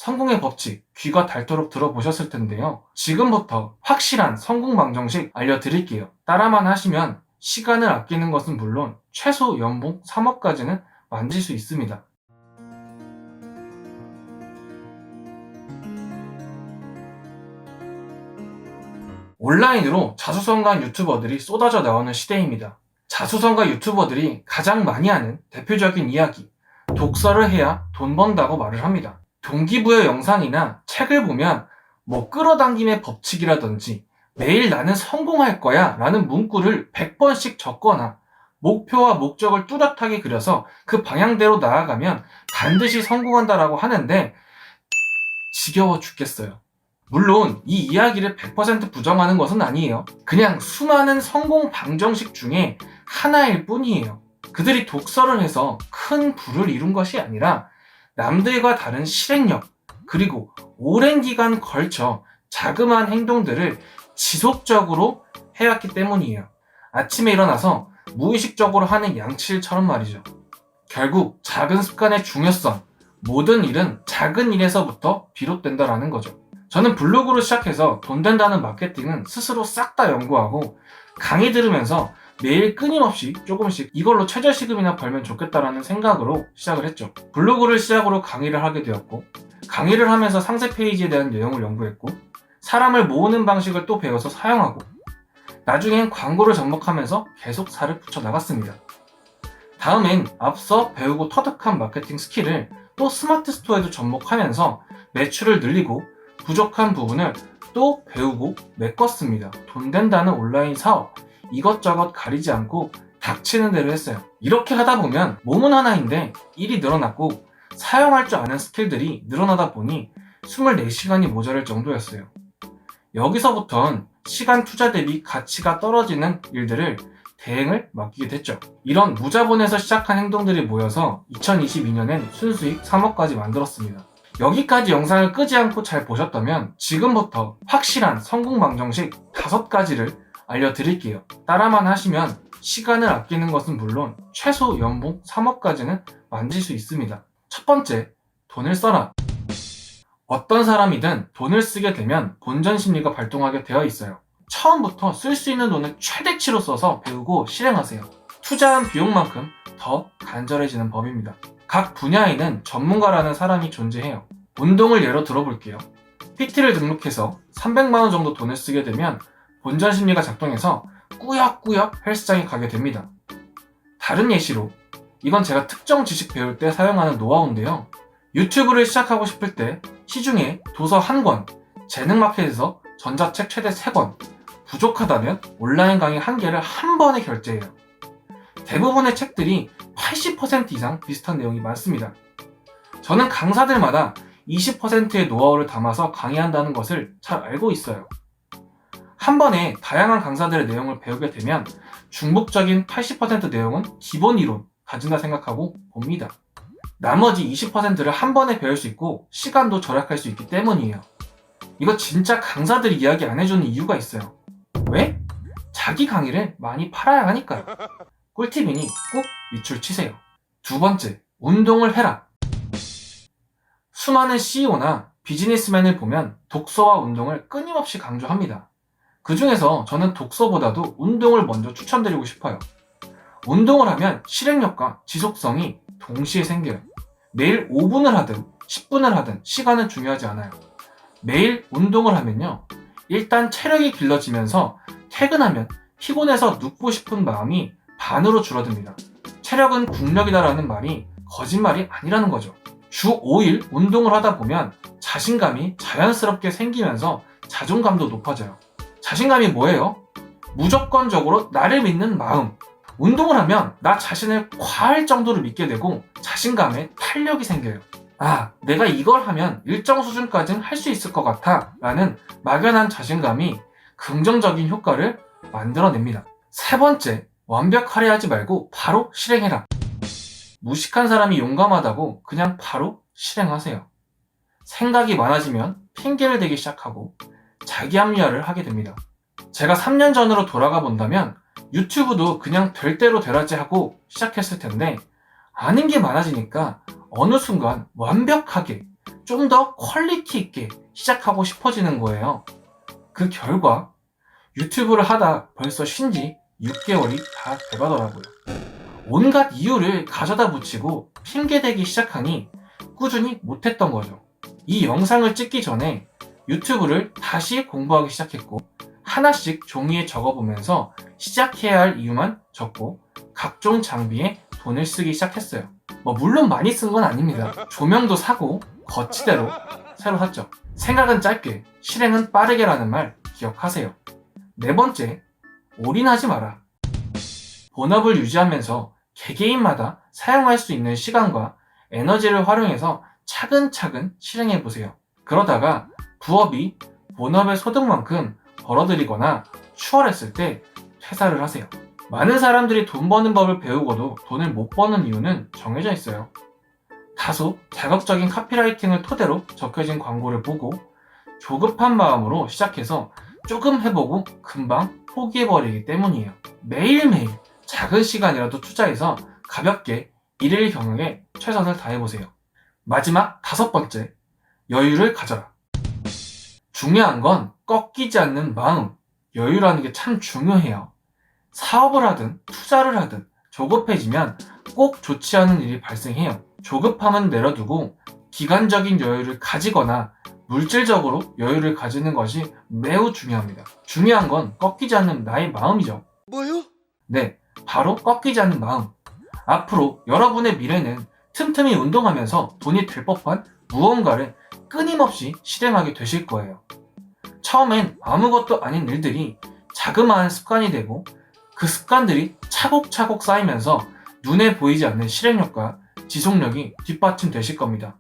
성공의 법칙, 귀가 닳도록 들어보셨을 텐데요. 지금부터 확실한 성공 방정식 알려드릴게요. 따라만 하시면 시간을 아끼는 것은 물론 최소 연봉 3억까지는 만질 수 있습니다. 온라인으로 자수성가한 유튜버들이 쏟아져 나오는 시대입니다. 자수성가 유튜버들이 가장 많이 하는 대표적인 이야기, 독서를 해야 돈 번다고 말을 합니다. 동기부여 영상이나 책을 보면 끌어당김의 법칙이라든지 매일 나는 성공할 거야 라는 문구를 100번씩 적거나 목표와 목적을 뚜렷하게 그려서 그 방향대로 나아가면 반드시 성공한다라고 하는데 지겨워 죽겠어요. 물론 이 이야기를 100% 부정하는 것은 아니에요. 그냥 수많은 성공 방정식 중에 하나일 뿐이에요. 그들이 독서를 해서 큰 부를 이룬 것이 아니라 남들과 다른 실행력, 그리고 오랜 기간 걸쳐 자그마한 행동들을 지속적으로 해왔기 때문이에요. 아침에 일어나서 무의식적으로 하는 양치질처럼 말이죠. 결국 작은 습관의 중요성, 모든 일은 작은 일에서부터 비롯된다라는 거죠. 저는 블로그로 시작해서 돈 된다는 마케팅은 스스로 싹 다 연구하고 강의 들으면서 매일 끊임없이 조금씩 이걸로 최저시급이나 벌면 좋겠다라는 생각으로 시작을 했죠. 블로그를 시작으로 강의를 하게 되었고, 강의를 하면서 상세 페이지에 대한 내용을 연구했고, 사람을 모으는 방식을 또 배워서 사용하고, 나중엔 광고를 접목하면서 계속 살을 붙여 나갔습니다. 다음엔 앞서 배우고 터득한 마케팅 스킬을 또 스마트 스토어에도 접목하면서 매출을 늘리고 부족한 부분을 또 배우고 메꿨습니다. 돈 된다는 온라인 사업, 이것저것 가리지 않고 닥치는 대로 했어요. 이렇게 하다 보면 몸은 하나인데 일이 늘어났고 사용할 줄 아는 스킬들이 늘어나다 보니 24시간이 모자랄 정도였어요. 여기서부턴 시간 투자 대비 가치가 떨어지는 일들을 대행을 맡기게 됐죠. 이런 무자본에서 시작한 행동들이 모여서 2022년엔 순수익 3억까지 만들었습니다. 여기까지 영상을 끄지 않고 잘 보셨다면 지금부터 확실한 성공 방정식 5가지를 알려드릴게요. 따라만 하시면 시간을 아끼는 것은 물론 최소 연봉 3억까지는 만질 수 있습니다. 첫 번째, 돈을 써라. 어떤 사람이든 돈을 쓰게 되면 본전 심리가 발동하게 되어 있어요. 처음부터 쓸 수 있는 돈을 최대치로 써서 배우고 실행하세요. 투자한 비용만큼 더 간절해지는 법입니다. 각 분야에는 전문가라는 사람이 존재해요. 운동을 예로 들어볼게요. PT를 등록해서 300만원 정도 돈을 쓰게 되면 본전 심리가 작동해서 꾸역꾸역 헬스장에 가게 됩니다. 다른 예시로, 이건 제가 특정 지식 배울 때 사용하는 노하우인데요. 유튜브를 시작하고 싶을 때 시중에 도서 1권, 재능마켓에서 전자책 최대 3권, 부족하다면 온라인 강의 1개를 한 번에 결제해요. 대부분의 책들이 80% 이상 비슷한 내용이 많습니다. 저는 강사들마다 20%의 노하우를 담아서 강의한다는 것을 잘 알고 있어요. 한 번에 다양한 강사들의 내용을 배우게 되면 중복적인 80% 내용은 기본 이론 가진다 생각하고 봅니다. 나머지 20%를 한 번에 배울 수 있고 시간도 절약할 수 있기 때문이에요. 이거 진짜 강사들이 이야기 안 해주는 이유가 있어요. 왜? 자기 강의를 많이 팔아야 하니까요. 꿀팁이니 꼭 밑줄 치세요. 두 번째, 운동을 해라. 수많은 CEO나 비즈니스맨을 보면 독서와 운동을 끊임없이 강조합니다. 그 중에서 저는 독서보다도 운동을 먼저 추천드리고 싶어요. 운동을 하면 실행력과 지속성이 동시에 생겨요. 매일 5분을 하든 10분을 하든 시간은 중요하지 않아요. 매일 운동을 하면요, 일단 체력이 길러지면서 퇴근하면 피곤해서 눕고 싶은 마음이 반으로 줄어듭니다. 체력은 국력이다라는 말이 거짓말이 아니라는 거죠. 주 5일 운동을 하다 보면 자신감이 자연스럽게 생기면서 자존감도 높아져요. 자신감이 뭐예요? 무조건적으로 나를 믿는 마음. 운동을 하면 나 자신을 과할 정도로 믿게 되고 자신감에 탄력이 생겨요. 아, 내가 이걸 하면 일정 수준까지는 할 수 있을 것 같아 라는 막연한 자신감이 긍정적인 효과를 만들어냅니다. 세 번째, 완벽하려 하지 말고 바로 실행해라. 무식한 사람이 용감하다고 그냥 바로 실행하세요. 생각이 많아지면 핑계를 대기 시작하고 자기 합리화를 하게 됩니다. 제가 3년 전으로 돌아가 본다면 유튜브도 그냥 될 대로 되라지 하고 시작했을 텐데 아는 게 많아지니까 어느 순간 완벽하게 좀 더 퀄리티 있게 시작하고 싶어지는 거예요. 그 결과 유튜브를 하다 벌써 쉰지 6개월이 다 돼가더라고요. 온갖 이유를 가져다 붙이고 핑계대기 시작하니 꾸준히 못했던 거죠. 이 영상을 찍기 전에 유튜브를 다시 공부하기 시작했고 하나씩 종이에 적어보면서 시작해야 할 이유만 적고 각종 장비에 돈을 쓰기 시작했어요. 물론 많이 쓴 건 아닙니다. 조명도 사고 거치대로 새로 샀죠. 생각은 짧게 실행은 빠르게라는 말 기억하세요. 네 번째, 올인하지 마라. 본업을 유지하면서 개개인마다 사용할 수 있는 시간과 에너지를 활용해서 차근차근 실행해보세요. 그러다가 부업이 본업의 소득만큼 벌어들이거나 추월했을 때 퇴사를 하세요. 많은 사람들이 돈 버는 법을 배우고도 돈을 못 버는 이유는 정해져 있어요. 다소 자극적인 카피라이팅을 토대로 적혀진 광고를 보고 조급한 마음으로 시작해서 조금 해보고 금방 포기해버리기 때문이에요. 매일매일 작은 시간이라도 투자해서 가볍게 일일 경영에 최선을 다해보세요. 마지막 5번째, 여유를 가져라. 중요한 건 꺾이지 않는 마음, 여유라는 게 참 중요해요. 사업을 하든 투자를 하든 조급해지면 꼭 좋지 않은 일이 발생해요. 조급함은 내려두고 기간적인 여유를 가지거나 물질적으로 여유를 가지는 것이 매우 중요합니다. 중요한 건 꺾이지 않는 나의 마음이죠. 뭐요? 네, 바로 꺾이지 않는 마음. 앞으로 여러분의 미래는 틈틈이 운동하면서 돈이 될 법한 무언가를 끊임없이 실행하게 되실 거예요. 처음엔 아무것도 아닌 일들이 자그마한 습관이 되고 그 습관들이 차곡차곡 쌓이면서 눈에 보이지 않는 실행력과 지속력이 뒷받침되실 겁니다.